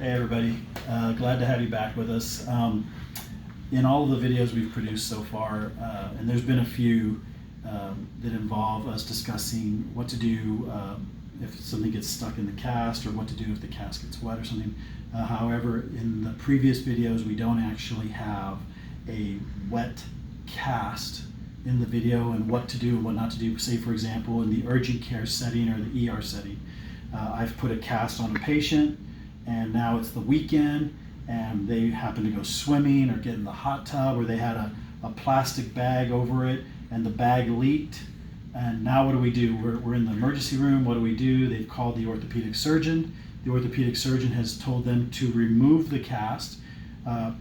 Hey everybody, glad to have you back with us. In all of the videos we've produced so far, and there's been a few that involve us discussing what to do if something gets stuck in the cast, or what to do if the cast gets wet or something. However, in the previous videos we don't actually have a wet cast in the video, and what to do and what not to do. Say for example, in the urgent care setting or the ER setting, I've put a cast on a patient and now it's the weekend and they happen to go swimming or get in the hot tub, or they had a plastic bag over it and the bag leaked, and now what do we do? We're in the emergency room. What do we do? They've called the orthopedic surgeon. The orthopedic surgeon has told them to remove the cast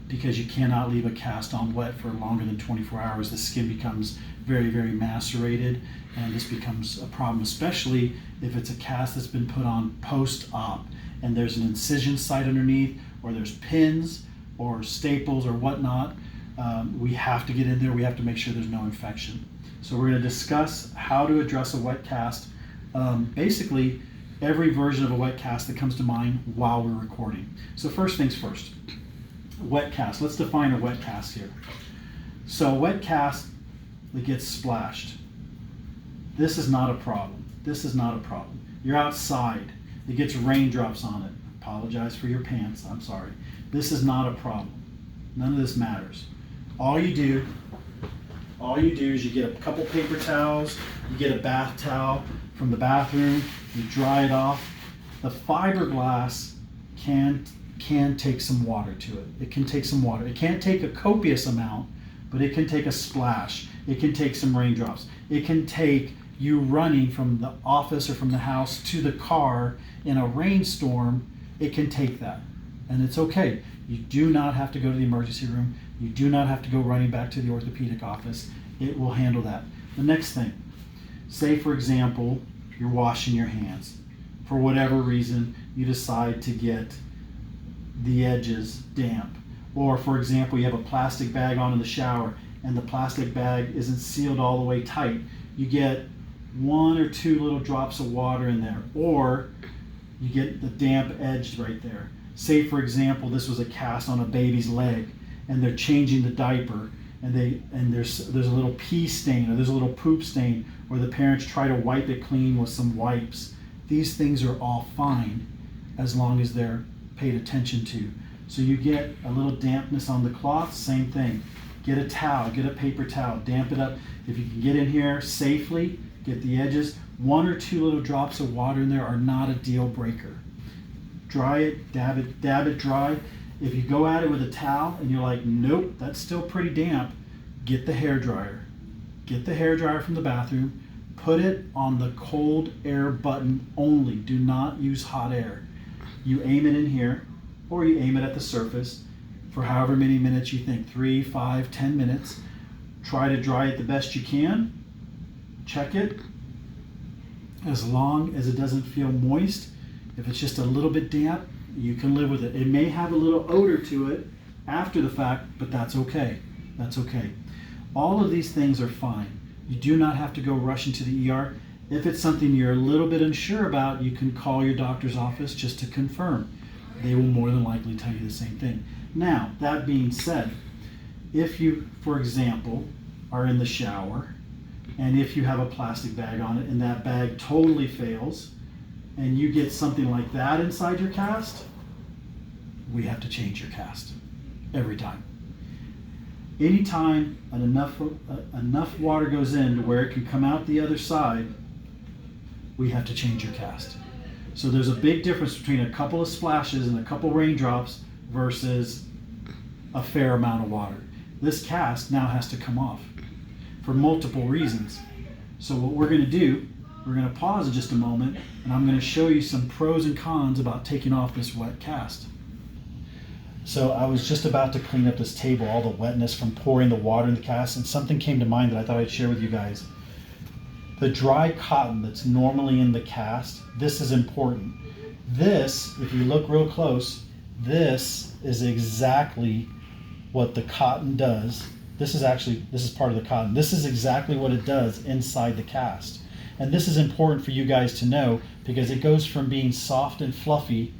because you cannot leave a cast on wet for longer than 24 hours. The skin becomes very, very macerated, and this becomes a problem, especially if it's a cast that's been put on post-op and there's an incision site underneath, or there's pins or staples or whatnot. We have to get in there. We have to make sure there's no infection. So we're going to discuss how to address a wet cast. Basically, every version of a wet cast that comes to mind while we're recording. So first things first, wet cast. Let's define a wet cast here. So a wet cast that gets splashed. This is not a problem. This is not a problem. You're outside. It gets raindrops on it. Apologize for your pants. I'm sorry. This is not a problem. None of this matters. All you do is you get a couple paper towels, you get a bath towel from the bathroom, you dry it off. The fiberglass can take some water to it. It can take some water. It can't take a copious amount, but it can take a splash. It can take some raindrops. It can take you running from the office or from the house to the car in a rainstorm. It can take that, and it's okay. You do not have to go to the emergency room. You do not have to go running back to the orthopedic office. It will handle that. The next thing, say for example, you're washing your hands. For whatever reason, you decide to get the edges damp. Or for example, you have a plastic bag on in the shower and the plastic bag isn't sealed all the way tight. You get 1 or 2 little drops of water in there, or you get the damp edge right there. Say for example, this was a cast on a baby's leg and they're changing the diaper, and there's a little pee stain, or there's a little poop stain, or the parents try to wipe it clean with some wipes. These things are all fine as long as they're paid attention to. So you get a little dampness on the cloth, same thing. Get a towel, get a paper towel, damp it up. If you can get in here safely, get the edges. 1 or 2 little drops of water in there are not a deal breaker. Dry it, dab it dry. If you go at it with a towel and you're like, nope, that's still pretty damp, get the hair dryer. Get the hair dryer from the bathroom, put it on the cold air button only. Do not use hot air. You aim it in here, or you aim it at the surface for however many minutes you think, 3, 5, 10 minutes. Try to dry it the best you can. Check it. As long as it doesn't feel moist, if it's just a little bit damp, you can live with it. It may have a little odor to it after the fact, but that's okay. That's okay. All of these things are fine. You do not have to go rushing to the ER. If it's something you're a little bit unsure about, you can call your doctor's office just to confirm. They will more than likely tell you the same thing. Now, that being said, if you, for example, are in the shower, and if you have a plastic bag on it and that bag totally fails, and you get something like that inside your cast, we have to change your cast every time. Anytime enough water goes in to where it can come out the other side, we have to change your cast. So there's a big difference between a couple of splashes and a couple raindrops versus a fair amount of water. This cast now has to come off for multiple reasons. So what we're going to do, we're going to pause in just a moment, and I'm going to show you some pros and cons about taking off this wet cast. So I was just about to clean up this table, all the wetness from pouring the water in the cast, and something came to mind that I thought I'd share with you guys. The dry cotton that's normally in the cast, this is important. This, if you look real close, this is exactly what the cotton does. This is part of the cotton. This is exactly what it does inside the cast. And this is important for you guys to know because it goes from being soft and fluffy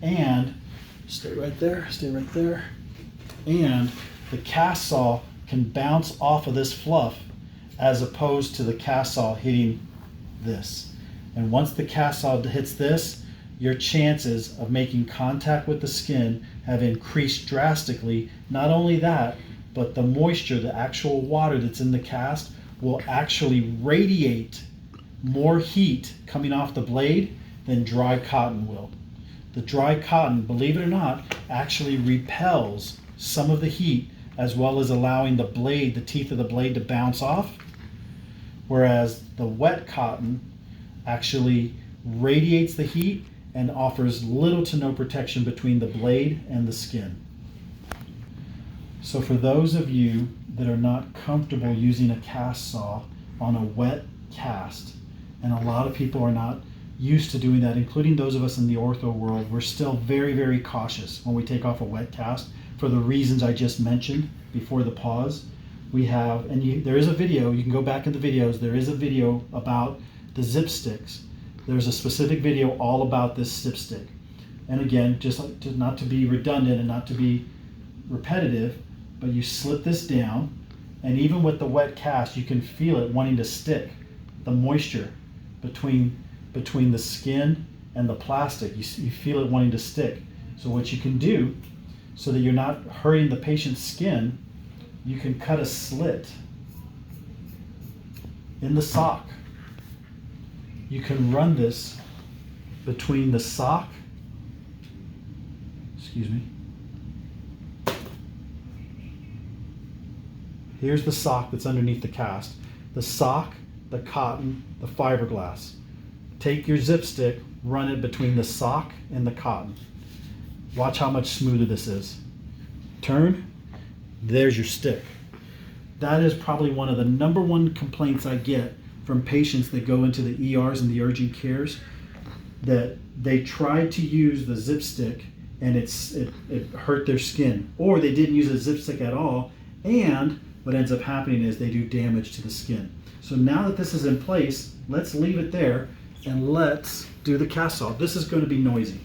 and Stay right there, stay right there. And the cast saw can bounce off of this fluff as opposed to the cast saw hitting this. And once the cast saw hits this, your chances of making contact with the skin have increased drastically. Not only that, but the moisture, the actual water that's in the cast, will actually radiate more heat coming off the blade than dry cotton will. The dry cotton, believe it or not, actually repels some of the heat, as well as allowing the blade, the teeth of the blade, to bounce off, whereas the wet cotton actually radiates the heat and offers little to no protection between the blade and the skin. So for those of you that are not comfortable using a cast saw on a wet cast, and a lot of people are not used to doing that, including those of us in the ortho world, we're still very, very cautious when we take off a wet cast for the reasons I just mentioned before the pause. We have, and there is a video, you can go back in the videos, there is a video about the Zipsticks. There's a specific video all about this Zipstick. And again, just not to be redundant and not to be repetitive, but you slip this down, and even with the wet cast, you can feel it wanting to stick, the moisture between the skin and the plastic. You feel it wanting to stick. So what you can do, so that you're not hurting the patient's skin, you can cut a slit in the sock. You can run this between the sock, excuse me. Here's the sock that's underneath the cast. The sock, the cotton, the fiberglass. Take your Zipstick, run it between the sock and the cotton. Watch how much smoother this is. Turn, there's your stick. That is probably one of the #1 complaints I get from patients that go into the ERs and the urgent cares, that they tried to use the Zipstick and it hurt their skin, or they didn't use a Zipstick at all, and what ends up happening is they do damage to the skin. So now that this is in place, let's leave it there and let's do the cast saw. This is going to be noisy.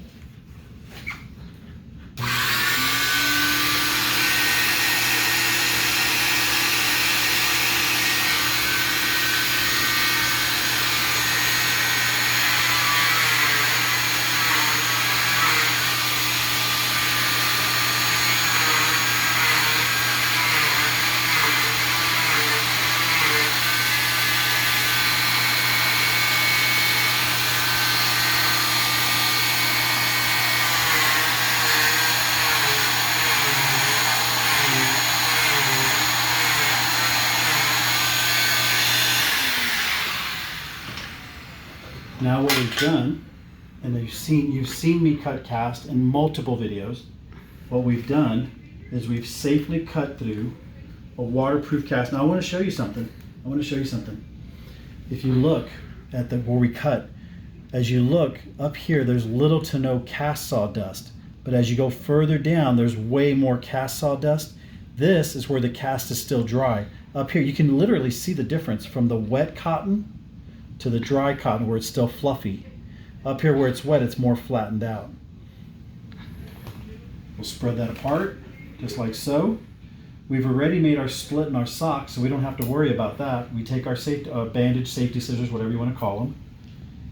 Now what we've done, and you've seen me cut cast in multiple videos, what we've done is we've safely cut through a waterproof cast. Now I want to show you something. If you look at where we cut, as you look up here, there's little to no cast saw dust. But as you go further down, there's way more cast saw dust. This is where the cast is still dry. Up here, you can literally see the difference from the wet cotton to the dry cotton where it's still fluffy. Up here where it's wet, it's more flattened out. We'll spread that apart, just like so. We've already made our split in our sock, so we don't have to worry about that. We take our bandage, safety scissors, whatever you want to call them,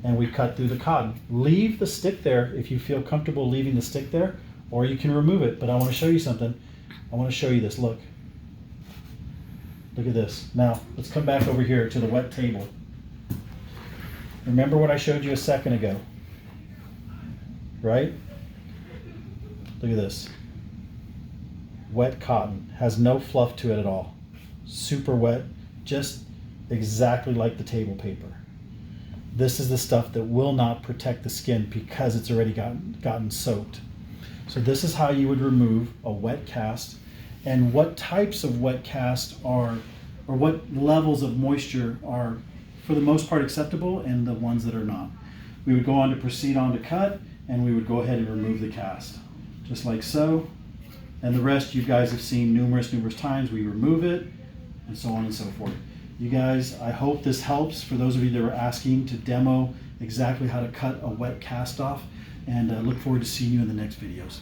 and we cut through the cotton. Leave the stick there if you feel comfortable leaving the stick there, or you can remove it. But I want to show you something. I want to show you this. Look. Look at this. Now, let's come back over here to the wet table. Remember what I showed you a second ago, right? Look at this. Wet cotton, has no fluff to it at all. Super wet, just exactly like the table paper. This is the stuff that will not protect the skin because it's already gotten soaked. So this is how you would remove a wet cast, and what types of wet cast are, or what levels of moisture are for the most part acceptable and the ones that are not. We would go on to proceed on to cut, and we would go ahead and remove the cast, just like so. And the rest you guys have seen numerous times. We remove it, and so on and so forth. You guys, I hope this helps for those of you that were asking to demo exactly how to cut a wet cast off, and look forward to seeing you in the next videos.